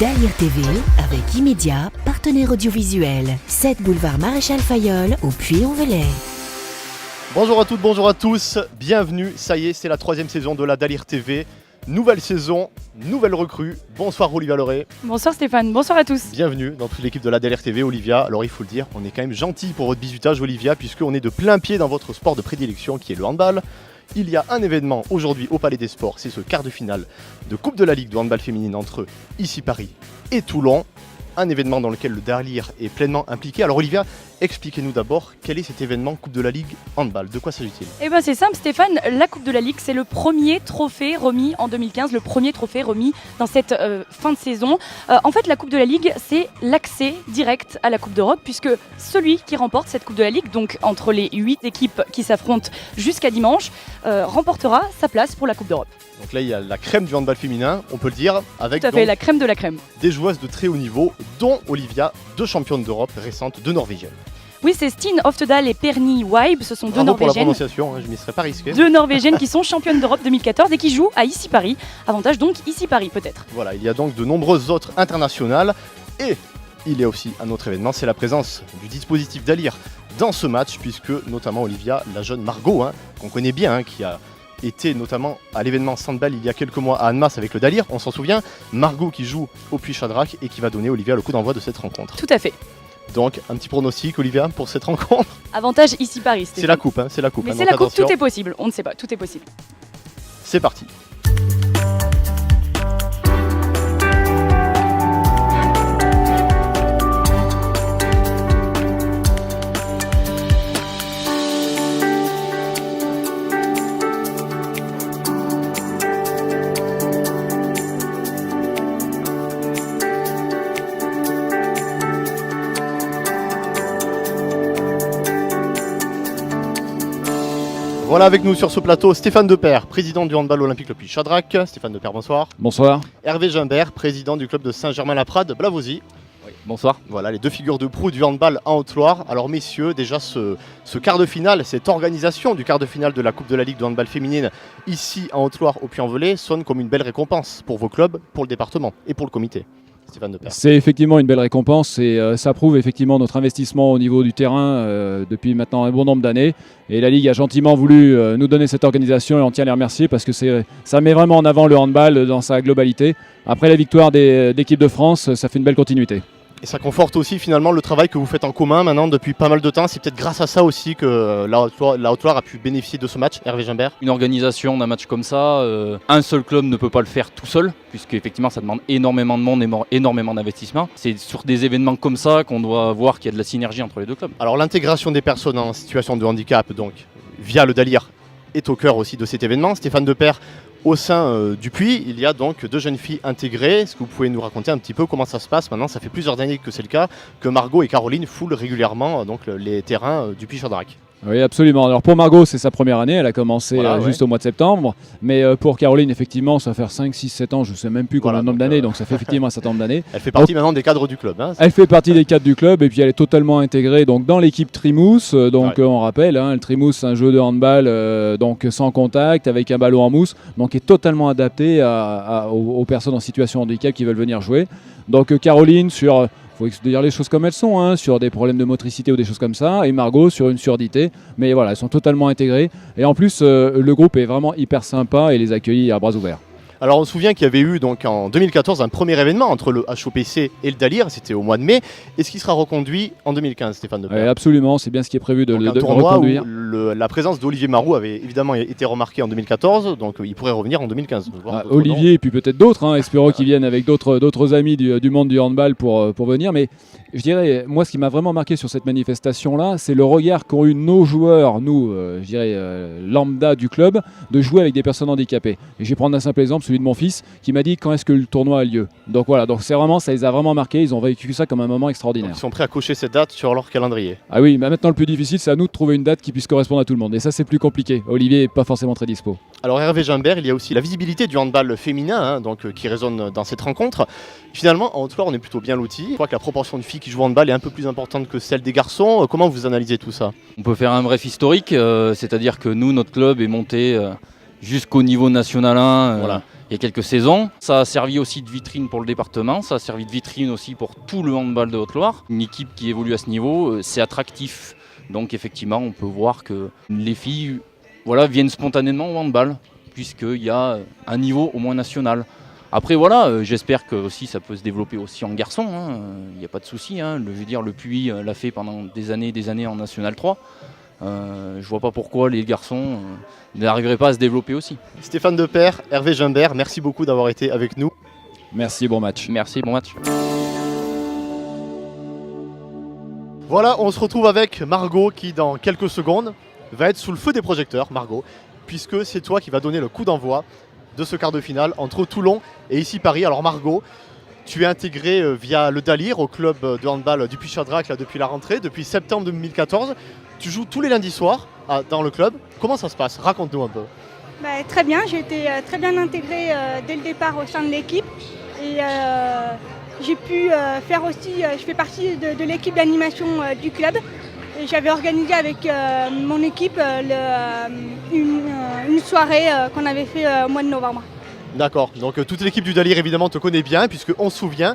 Dalir TV avec Immédiat, partenaire audiovisuel. 7 boulevard Maréchal Fayol au Puy-en-Velay. Bonjour à toutes, bonjour à tous, bienvenue, ça y est, c'est la 3e saison de la Dalir TV. Nouvelle saison, nouvelle recrue. Bonsoir Olivia Loret. Bonsoir Stéphane, bonsoir à tous. Bienvenue dans toute l'équipe de la Dalir TV, Olivia. Alors il faut le dire, on est quand même gentil pour votre bisutage Olivia, puisqu'on est de plein pied dans votre sport de prédilection qui est le handball. Il y a un événement aujourd'hui au Palais des Sports, c'est ce quart de finale de Coupe de la Ligue de handball féminine entre ici Paris et Toulon. Un événement dans lequel le Dalir est pleinement impliqué. Alors Olivia, expliquez-nous d'abord quel est cet événement Coupe de la Ligue handball. De quoi s'agit-il ? Eh bien c'est simple Stéphane, la Coupe de la Ligue c'est le premier trophée remis en 2015, le premier trophée remis dans cette fin de saison. En fait la Coupe de la Ligue c'est l'accès direct à la Coupe d'Europe puisque celui qui remporte cette Coupe de la Ligue, donc entre les 8 équipes qui s'affrontent jusqu'à dimanche, remportera sa place pour la Coupe d'Europe. Donc là il y a la crème du handball féminin, on peut le dire, avec tout à fait, la crème de la crème. Des joueuses de très haut niveau, dont Olivia, 2 championnes d'Europe récentes, 2 norvégiennes. Oui, c'est Stine Oftedal et Perni Weib, ce sont deux Bravo pour la Norvégiennes. prononciation, je m'y serais pas risqué. 2 Norvégiennes qui sont championnes d'Europe 2014 et qui jouent à Ici Paris. Avantage donc Ici Paris peut-être. Voilà, il y a donc de nombreuses autres internationales et il y a aussi un autre événement, c'est la présence du dispositif Dalir dans ce match, puisque notamment Olivia, la jeune Margot, qu'on connaît bien, qui a été notamment à l'événement Sandball il y a quelques mois à Annemasse avec le Dalir, on s'en souvient, Margot qui joue au Puy-Chadrac et qui va donner Olivia le coup d'envoi de cette rencontre. Tout à fait. Donc un petit pronostic Olivia pour cette rencontre. Avantage Ici Paris. C'est la coupe, c'est la coupe. Mais c'est la coupe, attention. Tout est possible, on ne sait pas, tout est possible. C'est parti. Voilà avec nous sur ce plateau Stéphane Depère, président du handball olympique le Puy-Chadrac. Stéphane Depère, bonsoir. Bonsoir. Hervé Gimbert, président du club de Saint-Germain-la-Prade, Blavozy. Oui, bonsoir. Voilà les 2 figures de proue du handball en Haute-Loire. Alors messieurs, déjà ce quart de finale, cette organisation du quart de finale de la Coupe de la Ligue de handball féminine ici en Haute-Loire au Puy-en-Velay sonne comme une belle récompense pour vos clubs, pour le département et pour le comité. C'est effectivement une belle récompense et ça prouve effectivement notre investissement au niveau du terrain depuis maintenant un bon nombre d'années. Et la Ligue a gentiment voulu nous donner cette organisation et on tient à les remercier parce que ça met vraiment en avant le handball dans sa globalité. Après la victoire de l'équipe de France, ça fait une belle continuité. Et ça conforte aussi finalement le travail que vous faites en commun maintenant depuis pas mal de temps. C'est peut-être grâce à ça aussi que la Haute-Loire a pu bénéficier de ce match, Hervé Gimbert. Une organisation d'un match comme ça, un seul club ne peut pas le faire tout seul, puisque effectivement ça demande énormément de monde et énormément d'investissement. C'est sur des événements comme ça qu'on doit voir qu'il y a de la synergie entre les 2 clubs. Alors l'intégration des personnes en situation de handicap, donc via le Dalir, est au cœur aussi de cet événement. Stéphane Depère, au sein du Puy, il y a donc 2 jeunes filles intégrées. Est-ce que vous pouvez nous raconter un petit peu comment ça se passe maintenant ? Ça fait plusieurs années que c'est le cas, que Margot et Caroline foulent régulièrement donc, les terrains du Puy-Chadrac. Oui, absolument. Alors pour Margot, c'est sa première année, elle a commencé juste au mois de septembre. Mais pour Caroline, effectivement, ça va faire 5, 6, 7 ans, je ne sais même plus combien de nombre d'années, donc ça fait effectivement un certain nombre d'années. Elle fait partie maintenant des cadres du club. Elle fait partie des cadres du club et puis elle est totalement intégrée donc, dans l'équipe Trimousse. On rappelle, le Trimousse, c'est un jeu de handball donc, sans contact, avec un ballon en mousse, donc est totalement adapté aux personnes en situation de handicap qui veulent venir jouer. Donc Caroline sur... Il faut dire les choses comme elles sont, sur des problèmes de motricité ou des choses comme ça, et Margot sur une surdité, mais voilà, elles sont totalement intégrées, et en plus le groupe est vraiment hyper sympa et les accueille à bras ouverts. Alors on se souvient qu'il y avait eu donc en 2014 un premier événement entre le HOPC et le Dalir, c'était au mois de mai. Est-ce qu'il sera reconduit en 2015, Stéphane Depère ? Absolument, c'est bien ce qui est prévu de un tournoi reconduire. Où la présence d'Olivier Marou avait évidemment été remarquée en 2014, donc il pourrait revenir en 2015. Olivier et puis peut-être d'autres, espérons qu'ils viennent avec d'autres amis du monde du handball pour venir, mais je dirais, moi ce qui m'a vraiment marqué sur cette manifestation-là, c'est le regard qu'ont eu nos joueurs, lambda du club, de jouer avec des personnes handicapées. Et je vais prendre un simple exemple, celui de mon fils, qui m'a dit quand est-ce que le tournoi a lieu. Donc voilà, ça les a vraiment marqués, ils ont vécu ça comme un moment extraordinaire. Donc ils sont prêts à cocher cette date sur leur calendrier. Ah oui, mais maintenant le plus difficile, c'est à nous de trouver une date qui puisse correspondre à tout le monde. Et ça c'est plus compliqué, Olivier n'est pas forcément très dispo. Alors Hervé Gimbert, il y a aussi la visibilité du handball féminin qui résonne dans cette rencontre. Finalement, en Haute-Loire, on est plutôt bien lotis. Je crois que la proportion de filles qui jouent au handball est un peu plus importante que celle des garçons. Comment vous analysez tout ça ? On peut faire un bref historique, c'est-à-dire que nous, notre club est monté jusqu'au niveau national 1. il y a quelques saisons. Ça a servi aussi de vitrine pour le département, ça a servi de vitrine aussi pour tout le handball de Haute-Loire. Une équipe qui évolue à ce niveau, c'est attractif. Donc effectivement, on peut voir que les filles viennent spontanément au handball, puisqu'il y a un niveau au moins national. Après j'espère que aussi ça peut se développer aussi en garçon, il n'y a pas de souci. Je veux dire, le Puy l'a fait pendant des années en National 3. Je vois pas pourquoi les garçons n'arriveraient pas à se développer aussi. Stéphane Depère, Hervé Gimbert, merci beaucoup d'avoir été avec nous. Merci, bon match. Merci, bon match. Voilà, on se retrouve avec Margot qui dans quelques secondes va être sous le feu des projecteurs, Margot, puisque c'est toi qui vas donner le coup d'envoi de ce quart de finale entre Toulon et ici Paris. Alors Margot, tu es intégrée via le Dalir au club de handball du Puy-Chadrac depuis la rentrée, depuis septembre 2014. Tu joues tous les lundis soirs dans le club. Comment ça se passe? Raconte-nous un peu. Très bien, j'ai été très bien intégrée dès le départ au sein de l'équipe. Et j'ai pu faire aussi, je fais partie de l'équipe d'animation du club. Et j'avais organisé avec mon équipe une soirée qu'on avait fait au mois de novembre. D'accord, donc toute l'équipe du Dalir évidemment te connaît bien, puisqu'on se souvient,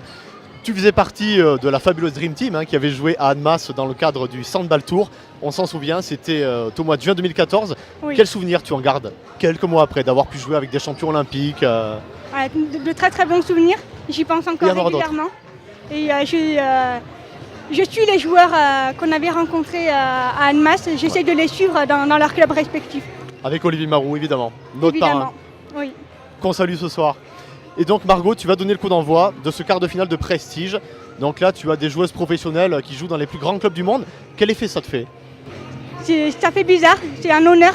tu faisais partie de la fabuleuse Dream Team qui avait joué à Annemasse dans le cadre du Sandball Tour. On s'en souvient, c'était au mois de juin 2014. Oui. Quel souvenir tu en gardes quelques mois après d'avoir pu jouer avec des champions olympiques De très très bons souvenirs, j'y pense encore régulièrement. Et je suis les joueurs qu'on avait rencontrés à Annemasse, j'essaie de les suivre dans leurs clubs respectifs. Avec Olivier Marou évidemment, notre parrain, oui. qu'on salue ce soir. Et donc Margot, tu vas donner le coup d'envoi de ce quart de finale de prestige. Donc là, tu as des joueuses professionnelles qui jouent dans les plus grands clubs du monde. Quel effet ça te fait? Ça fait bizarre, c'est un honneur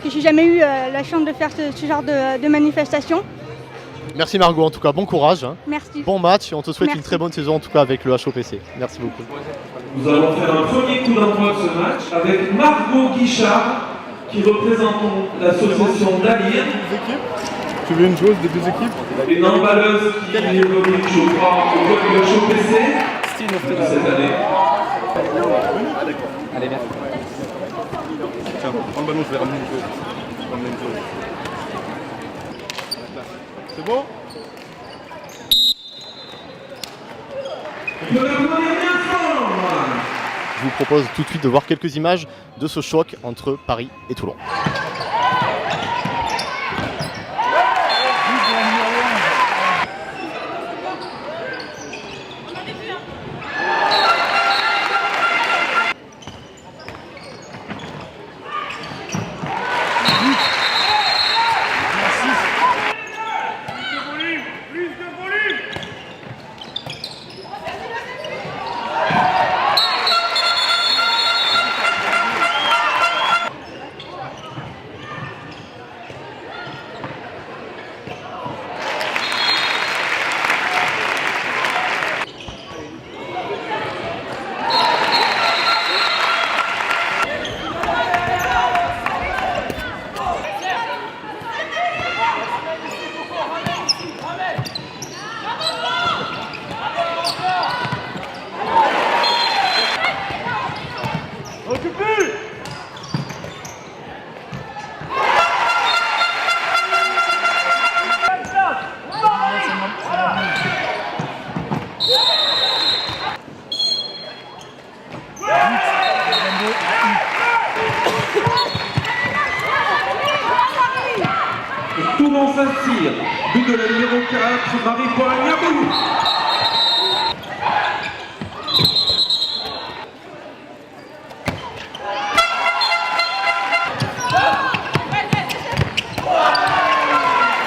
que j'ai jamais eu la chance de faire ce genre de manifestation. Merci Margot, en tout cas, bon courage. Merci. Bon match et on te souhaite Merci. Une très bonne saison en tout cas avec le HOPC. Merci beaucoup. Nous allons faire un premier coup d'envoi de ce match avec Margot Guichard qui représente l'association Dalir. Tu veux une joueuse des deux équipes? Une handballeuse qui évolue, je crois, au club du HOPC cette année. Allez, merci. Tiens, prends le ballon, je vais ramener une joueuse. C'est bon? Je vous propose tout de suite de voir quelques images de ce choc entre Paris et Toulon. Toulon Saint-Cyr, but de la numéro 4, Marie-Paul Niabou.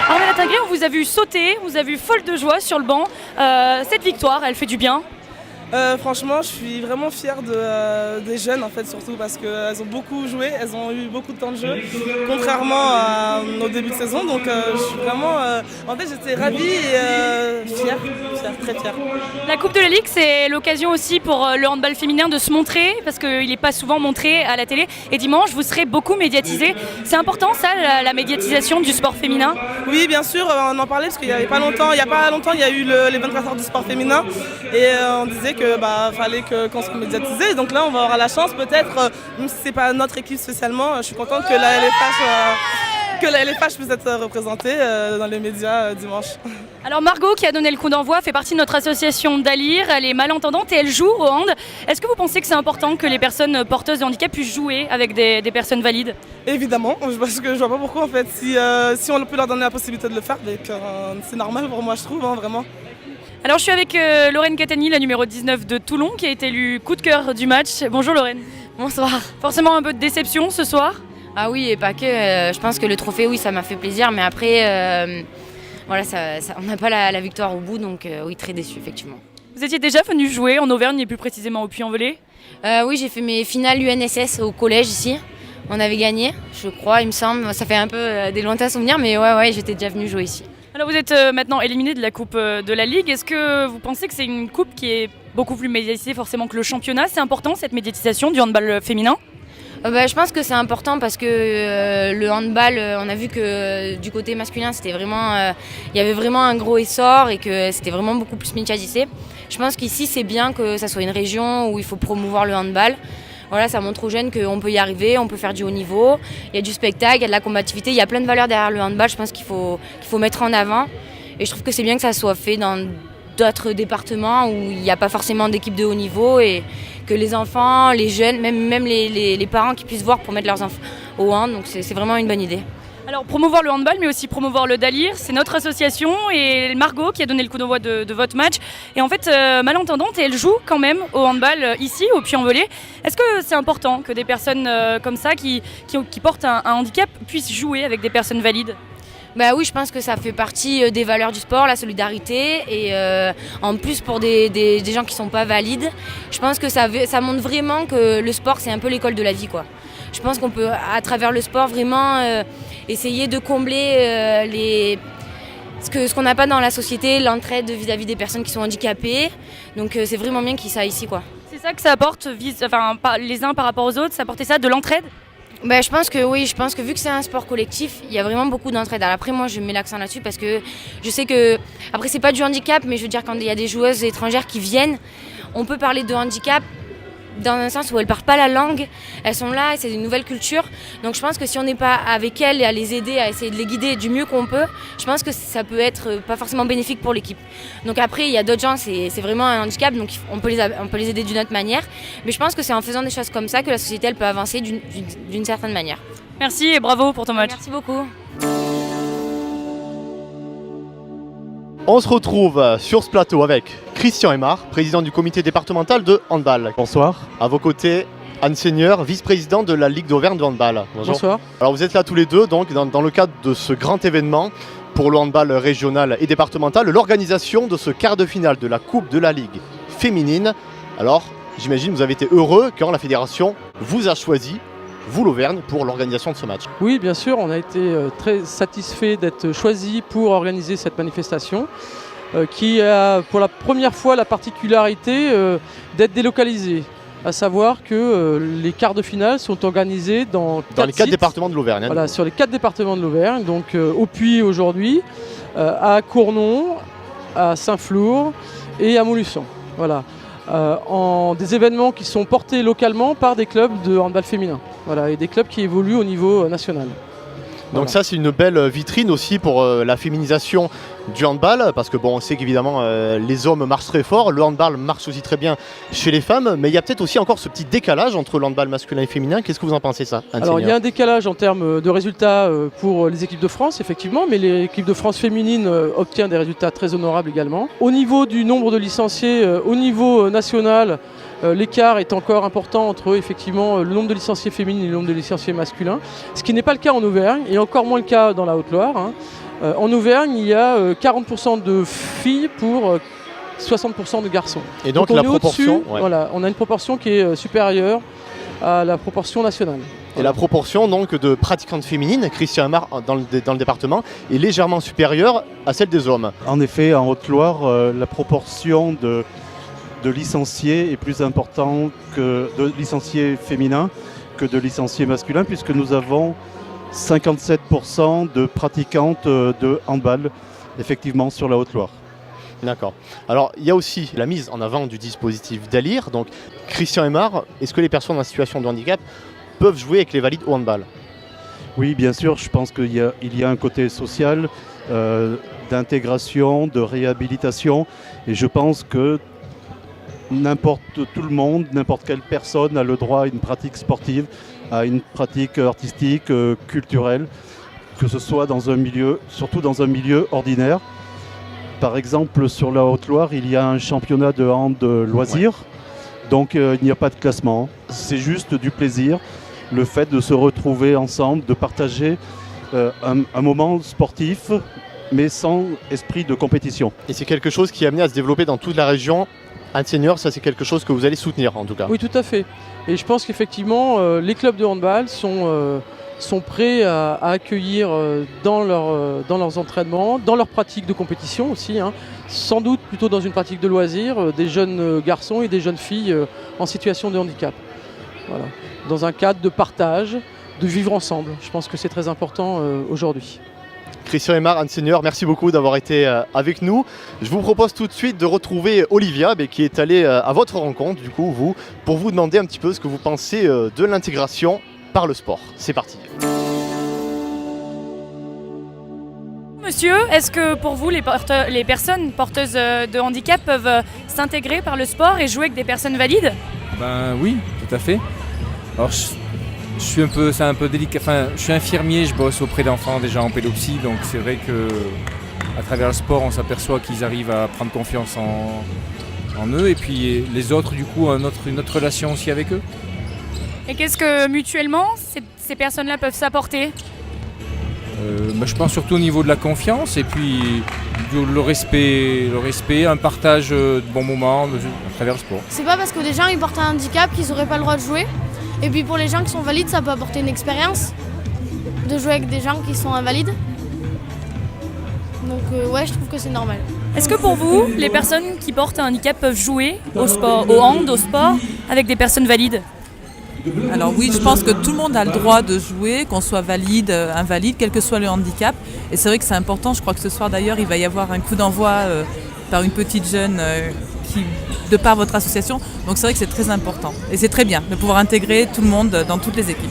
Armelle Tinguet, on vous a vu sauter, on vous a vu folle de joie sur le banc. Cette victoire, elle fait du bien? Franchement, je suis vraiment fière des jeunes en fait, surtout parce qu'elles ont beaucoup joué, elles ont eu beaucoup de temps de jeu, contrairement au début de saison. Donc je suis vraiment, en fait, j'étais ravie et fière, très fière. La Coupe de la Ligue, c'est l'occasion aussi pour le handball féminin de se montrer, parce qu'il n'est pas souvent montré à la télé. Et dimanche, vous serez beaucoup médiatisé. C'est important ça, la médiatisation du sport féminin? Oui, bien sûr, on en parlait parce qu'il n'y a pas longtemps, il y a eu les 24 heures du sport féminin et on disait que fallait qu'on se médiatisait. Donc là, on va avoir la chance peut-être, même si c'est pas notre équipe spécialement, je suis contente que la LFH que la LFH puisse être représentée dans les médias dimanche. Alors Margot, qui a donné le coup d'envoi, fait partie de notre association d'Alir. Elle est malentendante et elle joue au hand. Est-ce que vous pensez que c'est important que les personnes porteuses de handicap puissent jouer avec des personnes valides? Évidemment, parce que je vois pas pourquoi en fait, si on peut leur donner la possibilité de le faire, c'est normal pour moi je trouve, vraiment. Alors je suis avec Lorraine Catani, la numéro 19 de Toulon, qui a été élue coup de cœur du match. Bonjour Lorraine. Bonsoir. Forcément un peu de déception ce soir? Ah oui, et pas que. Je pense que le trophée, oui, ça m'a fait plaisir, mais après, voilà, on n'a pas la victoire au bout, donc oui, très déçu, effectivement. Vous étiez déjà venu jouer en Auvergne et plus précisément au Puy-en-Velay? Oui, j'ai fait mes finales UNSS au collège ici. On avait gagné, je crois, il me semble. Ça fait un peu des lointains souvenirs, mais ouais, j'étais déjà venue jouer ici. Alors vous êtes maintenant éliminé de la Coupe de la Ligue. Est-ce que vous pensez que c'est une coupe qui est beaucoup plus médiatisée forcément que le championnat? C'est important cette médiatisation du handball féminin? Je pense que c'est important parce que le handball, on a vu que du côté masculin, c'était vraiment, il y avait vraiment un gros essor et que c'était vraiment beaucoup plus médiatisé. Je pense qu'ici, c'est bien que ça soit une région où il faut promouvoir le handball. Voilà, ça montre aux jeunes qu'on peut y arriver, on peut faire du haut niveau. Il y a du spectacle, il y a de la combativité, il y a plein de valeurs derrière le handball. Je pense qu'il faut mettre en avant. Et je trouve que c'est bien que ça soit fait dans d'autres départements où il n'y a pas forcément d'équipe de haut niveau et que les enfants, les jeunes, même les parents qui puissent voir pour mettre leurs enfants au hand. Donc c'est vraiment une bonne idée. Alors promouvoir le handball mais aussi promouvoir le Dalir, c'est notre association et Margot qui a donné le coup d'envoi de votre match. Et en fait malentendante et elle joue quand même au handball ici au Puy-en-Velay. Est-ce que c'est important que des personnes comme ça qui portent un handicap puissent jouer avec des personnes valides? Bah oui, je pense que ça fait partie des valeurs du sport, la solidarité et en plus pour des gens qui sont pas valides, je pense que ça montre vraiment que le sport c'est un peu l'école de la vie quoi. Je pense qu'on peut à travers le sport vraiment essayer de combler ce qu'on n'a pas dans la société, l'entraide vis-à-vis des personnes qui sont handicapées. Donc c'est vraiment bien qu'il y ait ça ici quoi. C'est ça que ça apporte, les uns par rapport aux autres, ça apportait ça de l'entraide? Je pense que oui, je pense que vu que c'est un sport collectif, il y a vraiment beaucoup d'entraide. Après moi je mets l'accent là-dessus parce que je sais que, après c'est pas du handicap, mais je veux dire quand il y a des joueuses étrangères qui viennent, on peut parler de handicap dans un sens où elles ne parlent pas la langue, elles sont là, c'est une nouvelle culture. Donc je pense que si on n'est pas avec elles et à les aider, à essayer de les guider du mieux qu'on peut, je pense que ça peut être pas forcément bénéfique pour l'équipe. Donc après, il y a d'autres gens, c'est vraiment un handicap, donc on peut les aider d'une autre manière. Mais je pense que c'est en faisant des choses comme ça que la société elle peut avancer d'une certaine manière. Merci et bravo pour ton match. Merci beaucoup. On se retrouve sur ce plateau avec Christian Aymar, président du comité départemental de handball. Bonsoir. À vos côtés, Anne Seigneur, vice-présidente de la Ligue d'Auvergne de handball. Bonjour. Bonsoir. Alors vous êtes là tous les deux donc dans le cadre de ce grand événement pour le handball régional et départemental, l'organisation de ce quart de finale de la Coupe de la Ligue féminine. Alors j'imagine que vous avez été heureux quand la fédération vous a choisi, vous l'Auvergne, pour l'organisation de ce match. Oui, bien sûr, on a été très satisfait d'être choisi pour organiser cette manifestation qui a pour la première fois la particularité d'être délocalisée. À savoir que les quarts de finale sont organisés dans les 4 départements de l'Auvergne. Voilà, sur les 4 départements de l'Auvergne, donc au Puy aujourd'hui, à Cournon, à Saint-Flour et à Montluçon. Voilà. En des événements qui sont portés localement par des clubs de handball féminin, voilà, et des clubs qui évoluent au niveau national. Donc voilà. Ça c'est une belle vitrine aussi pour la féminisation du handball, parce que bon, on sait qu'évidemment les hommes marchent très fort, le handball marche aussi très bien chez les femmes, mais il y a peut-être aussi encore ce petit décalage entre le handball masculin et féminin. Qu'est-ce que vous en pensez ça, Anne Alors Seigneur? il y a un décalage en termes de résultats pour les équipes de France effectivement, mais l'équipe de France féminine obtient des résultats très honorables également. Au niveau du nombre de licenciés, au niveau national, l'écart est encore important entre effectivement le nombre de licenciés féminines et le nombre de licenciés masculins, ce qui n'est pas le cas en Auvergne et encore moins le cas dans la Haute-Loire. En Auvergne, il y a 40% de filles pour 60% de garçons. Et donc on la est proportion, au-dessus, voilà, on a une proportion qui est supérieure à la proportion nationale. Et la proportion donc de pratiquantes féminines, Christian Aymar dans le département, est légèrement supérieure à celle des hommes. En effet, en Haute-Loire, la proportion de licenciés est plus importante que de licenciés féminins que de licenciés masculins, puisque nous avons 57% de pratiquantes de handball, effectivement, sur la Haute-Loire. D'accord. Alors, il y a aussi la mise en avant du dispositif Dalir. Donc, Christian Aymar, est-ce que les personnes en situation de handicap peuvent jouer avec les valides au handball? Oui, bien sûr, je pense qu'il y a un côté social, d'intégration, de réhabilitation, et je pense que tout le monde, n'importe quelle personne a le droit à une pratique sportive, à une pratique artistique, culturelle, que ce soit surtout dans un milieu ordinaire. Par exemple, sur la Haute-Loire, il y a un championnat de hand loisirs, donc il n'y a pas de classement. C'est juste du plaisir, le fait de se retrouver ensemble, de partager un moment sportif, mais sans esprit de compétition. Et c'est quelque chose qui est amené à se développer dans toute la région. Un senior, ça c'est quelque chose que vous allez soutenir en tout cas. Oui, tout à fait. Et je pense qu'effectivement, les clubs de handball sont prêts à accueillir dans leurs entraînements, dans leurs pratiques de compétition aussi, hein, sans doute plutôt dans une pratique de loisirs, des jeunes garçons et des jeunes filles en situation de handicap. Voilà. Dans un cadre de partage, de vivre ensemble. Je pense que c'est très important aujourd'hui. Christian Aymar, Anne Senior, merci beaucoup d'avoir été avec nous. Je vous propose tout de suite de retrouver Olivia qui est allée à votre rencontre, du coup, pour vous demander un petit peu ce que vous pensez de l'intégration par le sport. C'est parti. Monsieur, est-ce que pour vous, les personnes porteuses de handicap peuvent s'intégrer par le sport et jouer avec des personnes valides ? Ben oui, tout à fait. Alors c'est un peu délicat. Enfin, je suis infirmier, je bosse auprès d'enfants déjà en pédopsie, donc c'est vrai que à travers le sport, on s'aperçoit qu'ils arrivent à prendre confiance en eux, et puis les autres, du coup, une autre relation aussi avec eux. Et qu'est-ce que mutuellement ces personnes-là peuvent s'apporter ? Je pense surtout au niveau de la confiance, et puis le respect, un partage de bons moments à travers le sport. C'est pas parce que des gens ils portent un handicap qu'ils n'auraient pas le droit de jouer. Et puis pour les gens qui sont valides, ça peut apporter une expérience de jouer avec des gens qui sont invalides. Donc ouais, je trouve que c'est normal. Est-ce que pour vous, les personnes qui portent un handicap peuvent jouer au sport, au hand, au sport, avec des personnes valides ? Alors oui, je pense que tout le monde a le droit de jouer, qu'on soit valide, invalide, quel que soit le handicap. Et c'est vrai que c'est important, je crois que ce soir d'ailleurs, il va y avoir un coup d'envoi par une petite jeune de par votre association. Donc c'est vrai que c'est très important. Et c'est très bien de pouvoir intégrer tout le monde dans toutes les équipes.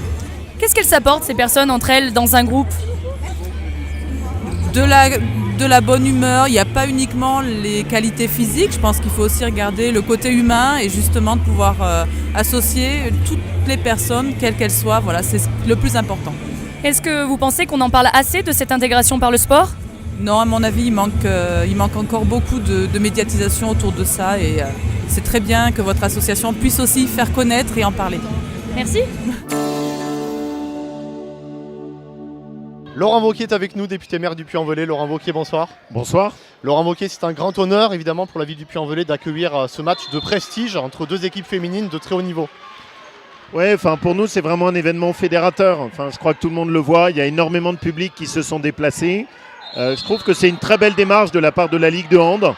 Qu'est-ce qu'elles s'apportent, ces personnes, entre elles, dans un groupe ? De la bonne humeur, il n'y a pas uniquement les qualités physiques, je pense qu'il faut aussi regarder le côté humain et justement de pouvoir associer toutes les personnes, quelles qu'elles soient, voilà, c'est le plus important. Est-ce que vous pensez qu'on en parle assez de cette intégration par le sport ? Non, à mon avis, il manque encore beaucoup de médiatisation autour de ça, et c'est très bien que votre association puisse aussi faire connaître et en parler. Merci. Laurent Wauquiez est avec nous, député maire du Puy-en-Velay. Laurent Wauquiez, bonsoir. Bonsoir. Laurent Wauquiez, c'est un grand honneur évidemment pour la ville du Puy-en-Velay d'accueillir ce match de prestige entre deux équipes féminines de très haut niveau. Ouais, enfin pour nous c'est vraiment un événement fédérateur. Enfin, je crois que tout le monde le voit. Il y a énormément de publics qui se sont déplacés. Je trouve que c'est une très belle démarche de la part de la Ligue de hand.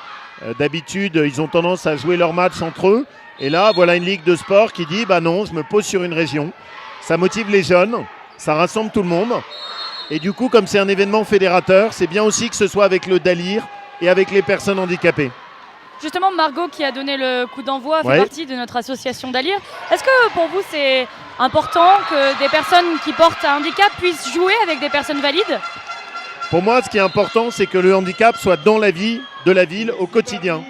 D'habitude, ils ont tendance à jouer leurs matchs entre eux. Et là, voilà une ligue de sport qui dit bah non, je me pose sur une région. Ça motive les jeunes, ça rassemble tout le monde. Et du coup, comme c'est un événement fédérateur, c'est bien aussi que ce soit avec le DALIR et avec les personnes handicapées. Justement, Margot, qui a donné le coup d'envoi, fait partie de notre association DALIR. Est-ce que pour vous, c'est important que des personnes qui portent un handicap puissent jouer avec des personnes valides ? Pour moi, ce qui est important, c'est que le handicap soit dans la vie de la ville au quotidien.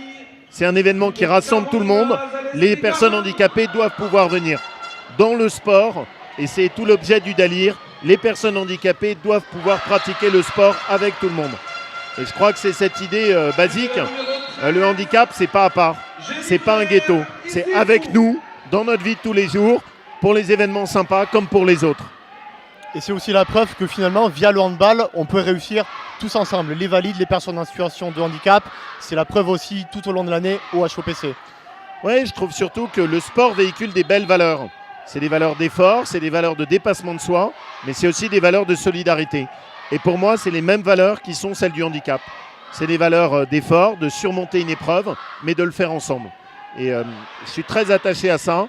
C'est un événement qui rassemble tout le monde. Les personnes handicapées doivent pouvoir venir dans le sport, et c'est tout l'objet du DALIR. Les personnes handicapées doivent pouvoir pratiquer le sport avec tout le monde. Et je crois que c'est cette idée basique. Le handicap, c'est pas à part. C'est pas un ghetto. C'est avec nous, dans notre vie de tous les jours, pour les événements sympas comme pour les autres. Et c'est aussi la preuve que finalement, via le handball, on peut réussir tous ensemble. Les valides, les personnes en situation de handicap, c'est la preuve aussi tout au long de l'année au HOPC. Oui, je trouve surtout que le sport véhicule des belles valeurs. C'est des valeurs d'effort, c'est des valeurs de dépassement de soi, mais c'est aussi des valeurs de solidarité. Et pour moi, c'est les mêmes valeurs qui sont celles du handicap. C'est des valeurs d'effort, de surmonter une épreuve, mais de le faire ensemble. Et je suis très attaché à ça,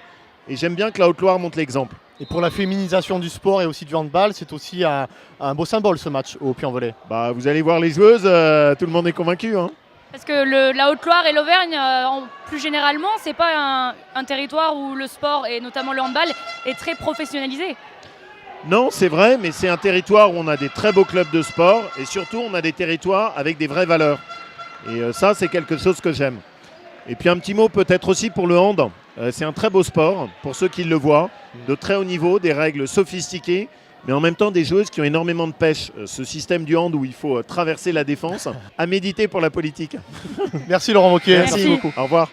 et j'aime bien que la Haute-Loire montre l'exemple. Et pour la féminisation du sport et aussi du handball, c'est aussi un beau symbole ce match au Puy-en-Velay. Bah, vous allez voir les joueuses, tout le monde est convaincu. Hein. Parce que la Haute-Loire et l'Auvergne, plus généralement, c'est pas un territoire où le sport, et notamment le handball, est très professionnalisé. Non, c'est vrai, mais c'est un territoire où on a des très beaux clubs de sport et surtout on a des territoires avec des vraies valeurs. Et ça, c'est quelque chose que j'aime. Et puis un petit mot peut-être aussi pour le hand. C'est un très beau sport pour ceux qui le voient, de très haut niveau, des règles sophistiquées, mais en même temps des joueuses qui ont énormément de pêche. Ce système du hand où il faut traverser la défense, à méditer pour la politique. Merci Laurent Wauquiez. Merci beaucoup. Au revoir.